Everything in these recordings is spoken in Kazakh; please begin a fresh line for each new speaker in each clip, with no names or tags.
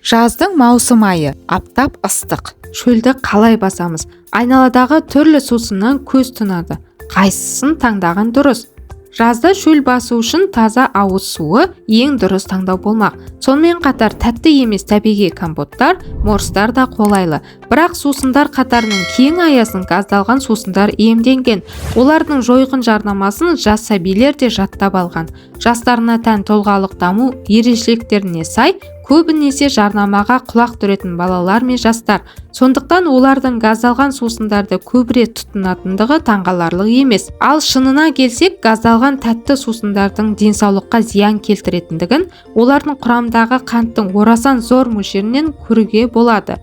Жаздың маусым айы, аптап ыстық. Шөлді қалай басамыз? Айналадағы түрлі сусыннан көз тұнады. Қайсысын таңдаған дұрыс? Жазда шөл басу үшін таза ауыз суы ең дұрыс таңдау болмақ. Сонымен қатар тәтті емес табиғи компоттар, морстар да қолайлы. Бірақ сусындар қатарының кең аясын газдалған сусындар иемденген. Олардың жойқын жарнамасын жас сәбилер де жаттап алған. Жастарына тән тұлғалық даму ерекшеліктеріне сай көбінесе жарнамаға құлақ түретін балалар мен жастар. Сондықтан олардың газдалған сусындарды көбірек тұтынатындығы таңғаларлық емес. Ал шынына келсек, газдалған тәтті сусындардың денсаулыққа зиян келтіретіндігін олардың құрамдағы қанттың орасан зор мөлшерінен көруге болады.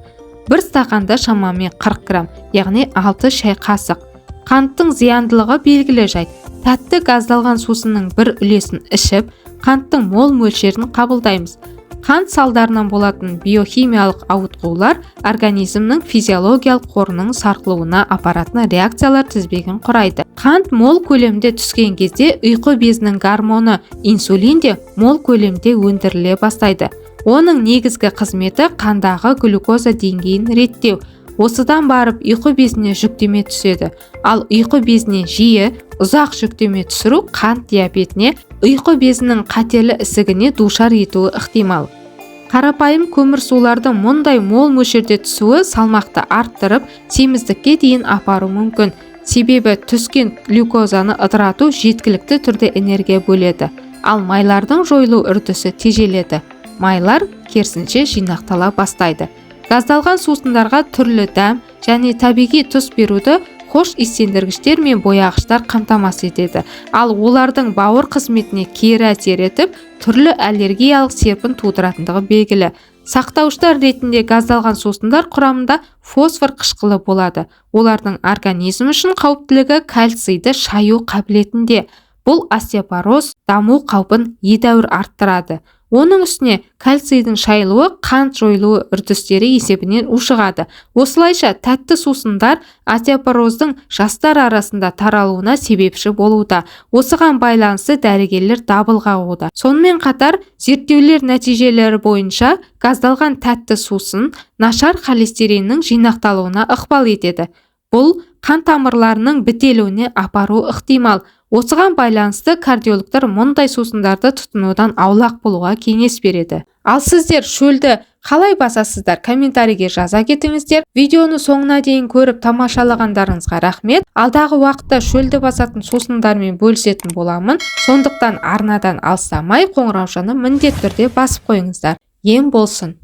Бір стақанда шамамен 40 грамм, яғни 6 шай қасық. Қанттың зияндылығы белгілі жайт. Тәтті газдалған сусынның бір үлесін ішіп, қанттың мол мөлшерін қабылдаймыз. Қант салдарынан болатын биохимиялық ауытқулар организмнің физиологиялық қорының сарқылуына апаратын реакциялар тізбегін құрайды. Қант мол көлемде түскен кезде ұйқы безінің гормоны инсулин де мол көлемде өндіріле бастайды. Оның негізгі қызметі қандағы глюкоза деңгейін реттеу. Осыдан барып ұйқы безіне жүктеме түседі. Ал ұйқы безіне жиі, ұзақ жүктеме түсіру қант диабетіне, ұйқы безінің қатерлі ісігіне душар етуі ықтимал. Қарапайым көмірсулардың мұндай мол мөлшерде түсуі салмақты арттырып, семіздікке дейін апару мүмкін. Себебі түскен глюкозаны ыдырату жеткілікті түрде энергия бөледі. Ал майлардың жойылу үрдісі тежеледі. Майлар керісінше жинақтала бастайды. Газдалған сусындарға түрлі дәм және табиғи тұз беруді хош иістендіргіштер мен бояғыштар қамтамасыз етеді. Ал олардың бауыр қызметіне кері әсер етіп, түрлі аллергиялық серпін тудыратындығы белгілі. Сақтауыштар ретінде газдалған сусындар құрамында фосфор қышқылы болады. Олардың организм үшін қауіптілігі кальцийді шаю қабілетінде. Бұл остеопороз даму қаупін едәуір арттырады. Оның үстіне кальцийдің шайылуы қант жойылуы үрдістері есебінен ушығады. Осылайша тәтті сусындар остеопороздың жастар арасында таралуына себепші болуда. Осыған байланысты дәрігерлер дабыл қағуда. Сонымен қатар, зерттеулер нәтижелері бойынша газдалған тәтті сусын нашар холестериннің жинақталуына ықпал етеді. Бұл қан тамырларының бітелуіне апару ықтимал. Осыған байланысты кардиологтар мұндай сусындарды тұтынудан аулақ болуға кеңес береді. Ал сіздер шөлді қалай басасыздар? Комментарийге жаза кетіңіздер. Видеоны соңына дейін көріп тамашалағандарыңызға рахмет. Алдағы уақытта шөлді басатын сусындармен бөлісетін боламын. Сондықтан арнадан алыстамай қоңыраушаны міндетті түрде басып қойыңыздар. Ем болсын.